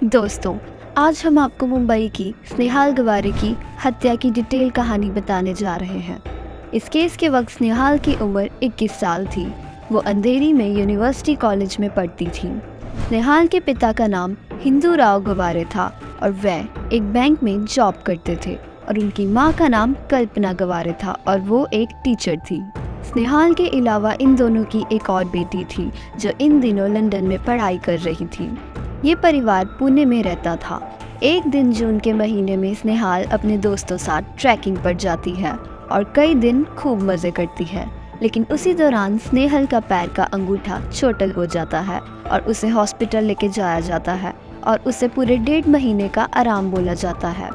दोस्तों, आज हम आपको मुंबई की स्नेहाल गवारे की हत्या की डिटेल कहानी बताने जा रहे हैं। इस केस के वक्त स्नेहाल की उम्र 21 साल थी। वो अंधेरी में यूनिवर्सिटी कॉलेज में पढ़ती थी। स्नेहाल के पिता का नाम हिंदू राव गवारे था और वह एक बैंक में जॉब करते थे और उनकी मां का नाम कल्पना गवारे था और वो एक टीचर थी। स्नेहाल के अलावा इन दोनों की एक और बेटी थी जो इन दिनों लंदन में पढ़ाई कर रही थी। ये परिवार पुणे में रहता था। एक दिन जून के महीने में स्नेहाल अपने दोस्तों साथ ट्रैकिंग पर जाती है और कई दिन खूब मज़े करती है। लेकिन उसी दौरान स्नेहल का पैर का अंगूठा चोटल हो जाता है और उसे हॉस्पिटल लेके जाया जाता है और उसे पूरे 1.5 महीने का आराम बोला जाता है।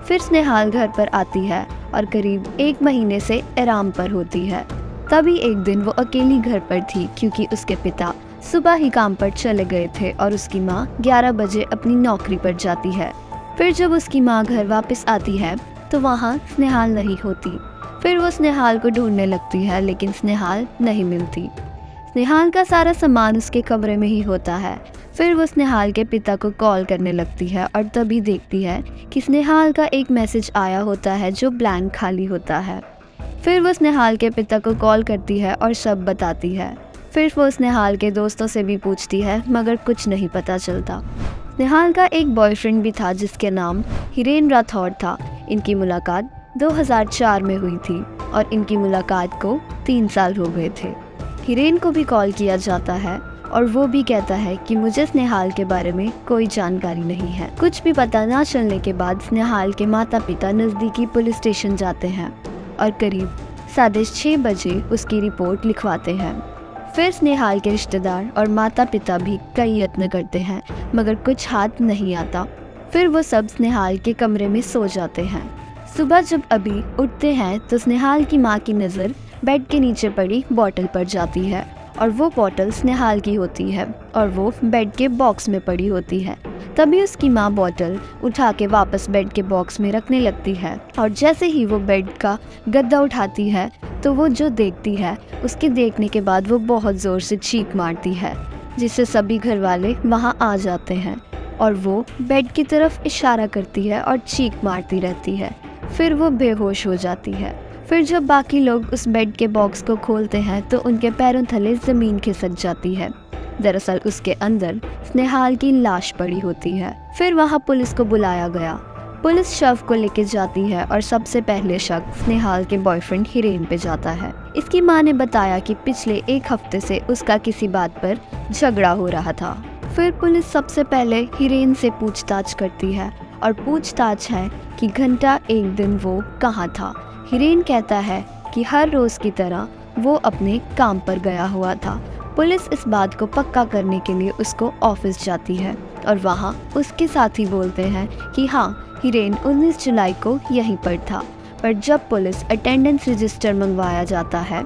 फिर स्नेहाल घर पर आती है और करीब 1 महीने से आराम पर होती है। तभी एक दिन वो अकेली घर पर थी क्योंकि उसके पिता सुबह ही काम पर चले गए थे और उसकी माँ 11 बजे अपनी नौकरी पर जाती है। फिर जब उसकी माँ घर वापस आती है तो वहाँ स्नेहाल नहीं होती। फिर वो स्नेहाल को ढूंढने लगती है लेकिन स्नेहाल नहीं मिलती। स्नेहाल का सारा सामान उसके कमरे में ही होता है। फिर वो स्नेहाल के पिता को कॉल करने लगती है और तभी देखती है कि स्नेहाल का एक मैसेज आया होता है जो ब्लैंक खाली होता है। फिर वो स्नेहाल के पिता को कॉल करती है और सब बताती है। फिर वो स्नेहाल के दोस्तों से भी पूछती है मगर कुछ नहीं पता चलता। स्नेहाल का एक बॉयफ्रेंड भी था जिसके नाम हिरेन राठौड़ था। इनकी मुलाकात 2004 में हुई थी और इनकी मुलाकात को 3 साल हो गए थे। हिरेन को भी कॉल किया जाता है और वो भी कहता है कि मुझे स्नेहाल के बारे में कोई जानकारी नहीं है। कुछ भी पता ना चलने के बाद स्नेहाल के माता पिता नज़दीकी पुलिस स्टेशन जाते हैं और करीब 6:30 बजे उसकी रिपोर्ट लिखवाते हैं। फिर स्नेहाल के रिश्तेदार और माता पिता भी कई यत्न करते हैं मगर कुछ हाथ नहीं आता। फिर वो सब स्नेहाल के कमरे में सो जाते हैं। सुबह जब अभी उठते हैं तो स्नेहाल की माँ की नज़र बेड के नीचे पड़ी बॉटल पर जाती है और वो बॉटल स्नेहाल की होती है और वो बेड के बॉक्स में पड़ी होती है। तभी उसकी माँ बॉटल उठा के वापस बेड के बॉक्स में रखने लगती है और जैसे ही वो बेड का गद्दा उठाती है तो वो जो देखती है उसके देखने के बाद वो बहुत ज़ोर से चीख मारती है जिससे सभी घर वाले वहाँ आ जाते हैं और वो बेड की तरफ इशारा करती है और चीख मारती रहती है। फिर वो बेहोश हो जाती है। फिर जब बाकी लोग उस बेड के बॉक्स को खोलते हैं तो उनके पैरों तले ज़मीन खिसक जाती है। दरअसल उसके अंदर स्नेहाल की लाश पड़ी होती है। फिर वहाँ पुलिस को बुलाया गया। पुलिस शव को लेके जाती है और सबसे पहले शक स्नेहाल के बॉयफ्रेंड हिरेन पे जाता है। इसकी माँ ने बताया कि पिछले 1 हफ्ते से उसका किसी बात पर झगड़ा हो रहा था। फिर पुलिस सबसे पहले हिरेन से पूछताछ करती है और पूछताछ है कि घंटा 1 दिन वो कहाँ था। हिरेन कहता है कि हर रोज़ की तरह वो अपने काम पर गया हुआ था। पुलिस इस बात को पक्का करने के लिए उसको ऑफिस जाती है और वहाँ उसके साथी बोलते हैं कि हाँ, हिरेन 19 जुलाई को यहीं पर था। पर जब पुलिस अटेंडेंस रजिस्टर मंगवाया जाता है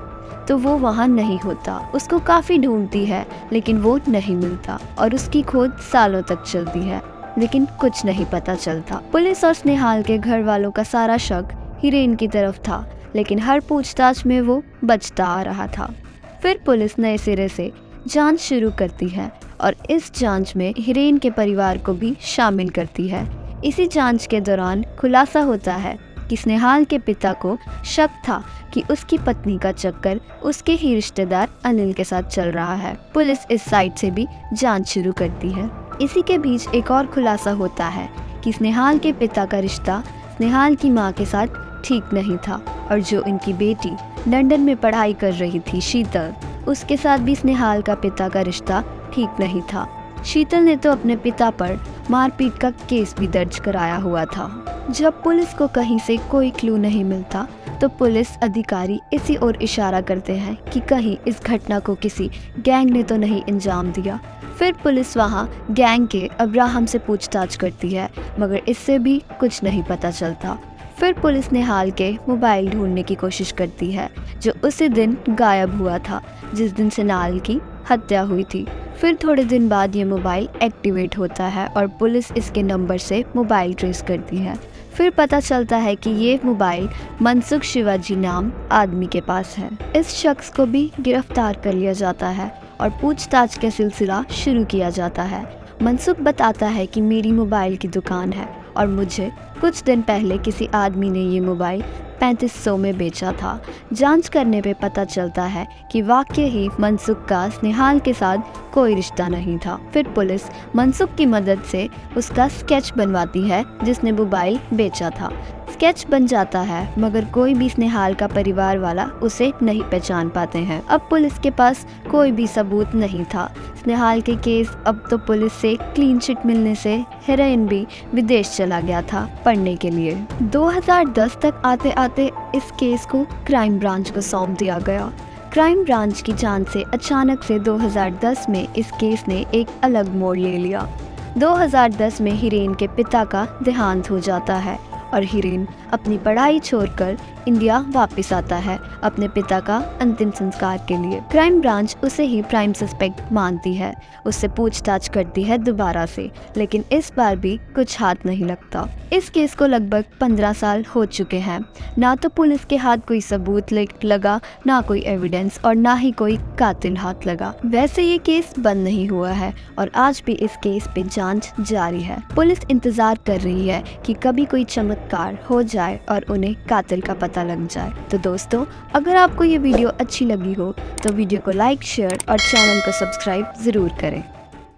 तो वो वहाँ नहीं होता। उसको काफ़ी ढूंढती है लेकिन वो नहीं मिलता और उसकी खोज सालों तक चलती है लेकिन कुछ नहीं पता चलता। पुलिस और स्नेहाल के घर वालों का सारा शक हिरेन की तरफ था लेकिन हर पूछताछ में वो बचता आ रहा था। फिर पुलिस नए सिरे से जांच शुरू करती है और इस जांच में हिरेन के परिवार को भी शामिल करती है। इसी जांच के दौरान खुलासा होता है कि स्नेहाल के पिता को शक था कि उसकी पत्नी का चक्कर उसके ही रिश्तेदार अनिल के साथ चल रहा है। पुलिस इस साइड से भी जांच शुरू करती है। इसी के बीच एक और खुलासा होता है कि स्नेहाल के पिता का रिश्ता स्नेहाल की माँ के साथ ठीक नहीं था और जो इनकी बेटी लंदन में पढ़ाई कर रही थी शीतल, उसके साथ भी स्नेहाल का पिता का रिश्ता ठीक नहीं था। शीतल ने तो अपने पिता पर मारपीट का केस भी दर्ज कराया हुआ था। जब पुलिस को कहीं से कोई क्लू नहीं मिलता तो पुलिस अधिकारी इसी ओर इशारा करते हैं कि कहीं इस घटना को किसी गैंग ने तो नहीं अंजाम दिया। फिर पुलिस वहां गैंग के अब्राहम से पूछताछ करती है मगर इससे भी कुछ नहीं पता चलता। फिर पुलिस स्नेहाल के मोबाइल ढूंढने की कोशिश करती है जो उसी दिन गायब हुआ था जिस दिन स्नेहाल की हत्या हुई थी। फिर थोड़े दिन बाद ये मोबाइल एक्टिवेट होता है और पुलिस इसके नंबर से मोबाइल ट्रेस करती है। फिर पता चलता है कि ये मोबाइल मनसुख शिवाजी नाम आदमी के पास है। इस शख्स को भी गिरफ्तार कर लिया जाता है और पूछताछ का सिलसिला शुरू किया जाता है। मनसुख बताता है कि मेरी मोबाइल की दुकान है और मुझे कुछ दिन पहले किसी आदमी ने ये मोबाइल 3500 में बेचा था। जांच करने पे पता चलता है कि वाकई ही मनसुख का स्नेहाल के साथ कोई रिश्ता नहीं था। फिर पुलिस मनसुख की मदद से उसका स्केच बनवाती है जिसने मोबाइल बेचा था। स्केच बन जाता है मगर कोई भी स्नेहाल का परिवार वाला उसे नहीं पहचान पाते हैं। अब पुलिस के पास कोई भी सबूत नहीं था। स्नेहाल के केस अब तो पुलिस से क्लीन चिट मिलने से हेरोइन भी विदेश चला गया था पढ़ने के लिए। 2010 तक आते आते इस केस को क्राइम ब्रांच को सौंप दिया गया। क्राइम ब्रांच की जांच से अचानक से 2010 में इस केस ने एक अलग मोड़ ले लिया। 2010 में हिरेन के पिता का देहांत हो जाता है और हिरेन अपनी पढ़ाई छोड़कर इंडिया वापस आता है अपने पिता का अंतिम संस्कार के लिए। क्राइम ब्रांच उसे ही प्राइम सस्पेक्ट मानती है, उससे पूछताछ करती है दोबारा से, लेकिन इस बार भी कुछ हाथ नहीं लगता। इस केस को लगभग 15 साल हो चुके हैं। ना तो पुलिस के हाथ कोई सबूत लगा, ना कोई एविडेंस और ना ही कोई कातिल हाथ लगा। वैसे ये केस बंद नहीं हुआ है और आज भी इस केस पे जांच जारी है। पुलिस इंतजार कर रही है कि कभी कोई चमत्कार हो जाए और उन्हें कातिल का पता लग जाए। तो दोस्तों, अगर आपको ये वीडियो अच्छी लगी हो तो वीडियो को लाइक, शेयर और चैनल को सब्सक्राइब जरूर करें।